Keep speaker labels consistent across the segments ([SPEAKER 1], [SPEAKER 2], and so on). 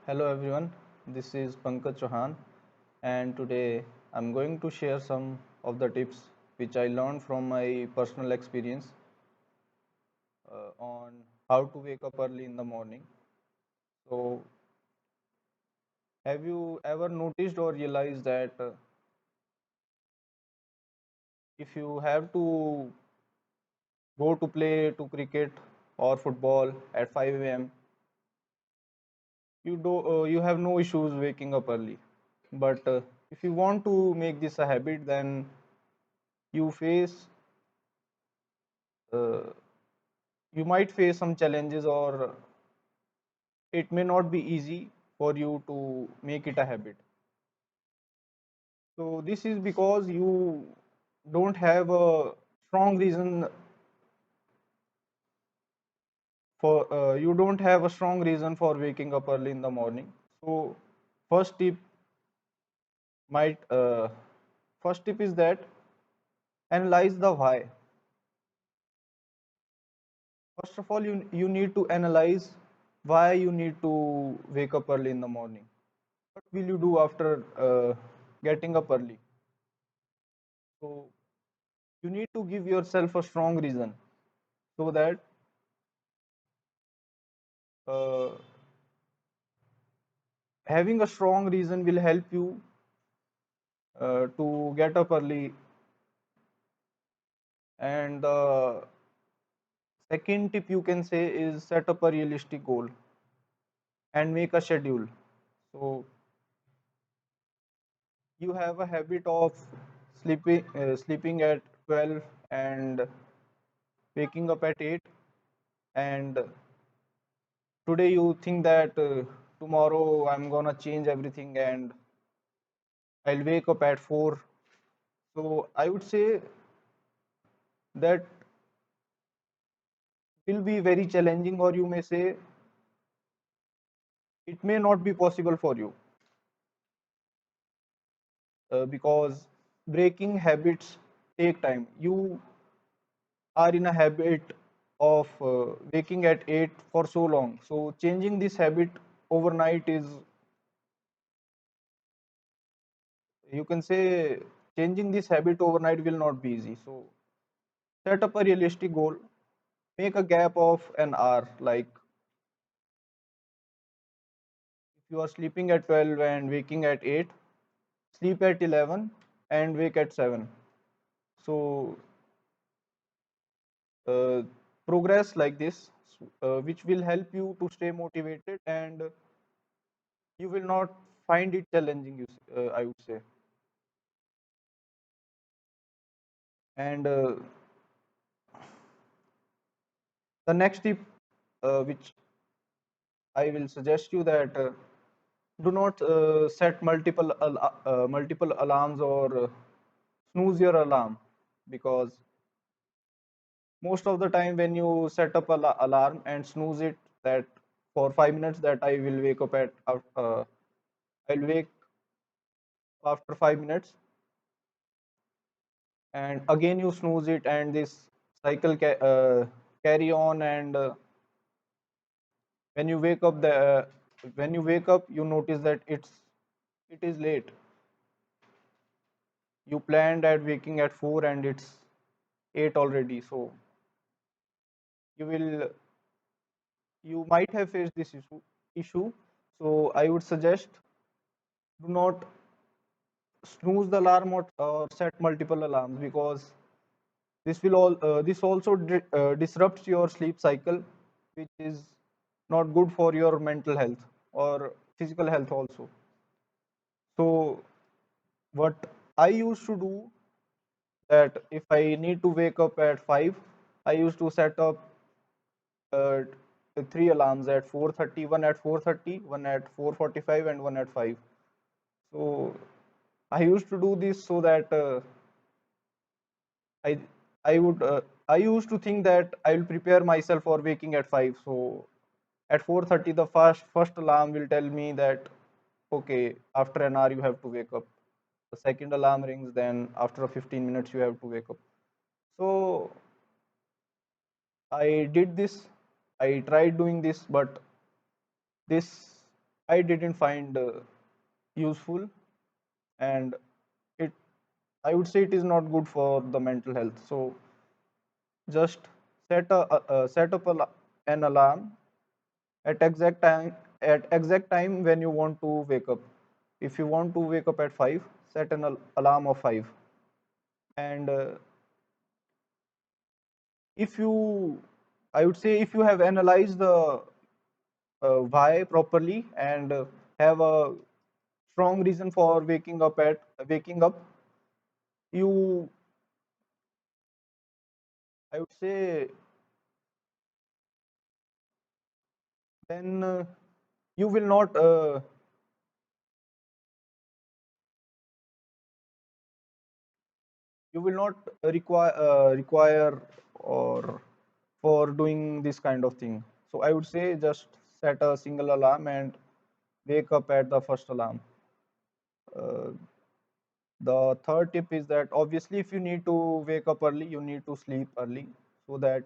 [SPEAKER 1] Hello everyone, this is Pankaj Chauhan, and today I'm going to share some of the tips which I learned from my personal experience on how to wake up early in the morning. So, have you ever noticed or realized that if you have to go to play to cricket or football at 5 a.m., you have no issues waking up early. But if you want to make this a habit, then you face uh, you might face some challenges or it may not be easy for you to make it a habit. So this is because don't have a strong reason you don't have a strong reason for waking up early in the morning. So first tip might first tip is that analyze the why. First of all, you need to analyze why you need to wake up early in the morning. What will you do after getting up early? So you need to give yourself a strong reason so that uh, having a strong reason will help you to get up early. And the second tip you can say is set up a realistic goal and make a schedule. So you have a habit of sleeping at 12 and waking up at 8, and today you think that tomorrow I'm gonna change everything and I'll wake up at 4. So I would say that will be very challenging, or you may say it may not be possible for you because breaking habits take time. You are in a habit of waking at 8 for so long, so changing this habit overnight is, you can say, changing this habit overnight will not be easy. So set up a realistic goal, make a gap of an hour, like if you are sleeping at 12 and waking at 8, sleep at 11 and wake at 7. So uh, progress like this, which will help you to stay motivated, and you will not find it challenging, I would say. And the next tip which I will suggest you, that do not set multiple alarms or snooze your alarm, because most of the time when you set up a alarm and snooze it, that for 5 minutes that I will wake up at I'll wake after 5 minutes, and again you snooze it, and this cycle carry on, and when you wake up, the when you wake up you notice that it is late. You planned at waking at 4 and it's 8 already. So you will you might have faced this issue. So I would suggest, do not snooze the alarm, or set multiple alarms, because this also disrupts your sleep cycle, which is not good for your mental health or physical health also. So what I used to do, that if I need to wake up at 5, I used to set up uh, three alarms at 4:30, one at 4:30, one at 4:45, and one at 5. So I used to do this so that I I would I used to think that I will prepare myself for waking at 5. So at 4:30 the first alarm will tell me that okay, after an hour you have to wake up. The second alarm rings, then after 15 minutes you have to wake up. So I did this. I tried doing this, but this I didn't find useful, and it I would say it is not good for the mental health. So just set up an alarm at exact time when you want to wake up. If you want to wake up at 5, set an alarm of 5. And if you I would say if you have analyzed the why properly, and have a strong reason for waking up, you I would say then you will not require or for doing this kind of thing. So I would say just set a single alarm and wake up at the first alarm. uh, the third tip is that obviously if you need to wake up early, you need to sleep early, so that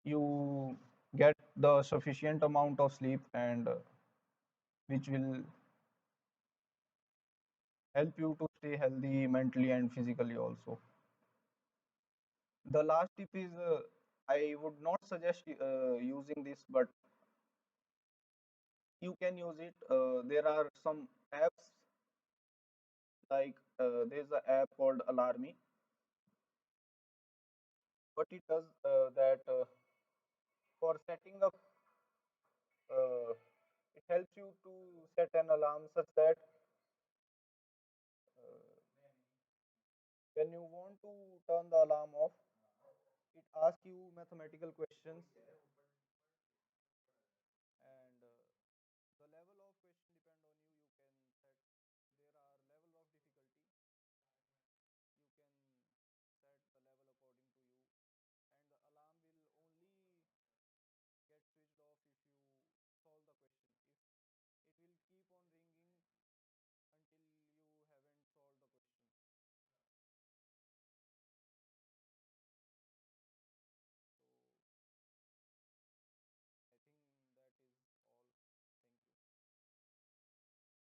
[SPEAKER 1] you get the sufficient amount of sleep, and which will help you to stay healthy mentally and physically also. The last tip is I would not suggest using this, but you can use it. There are some apps, like there's an app called Alarmy. What it does, that for setting up, uh, it helps you to set an alarm such that when you want to turn the alarm off, it asks you mathematical questions,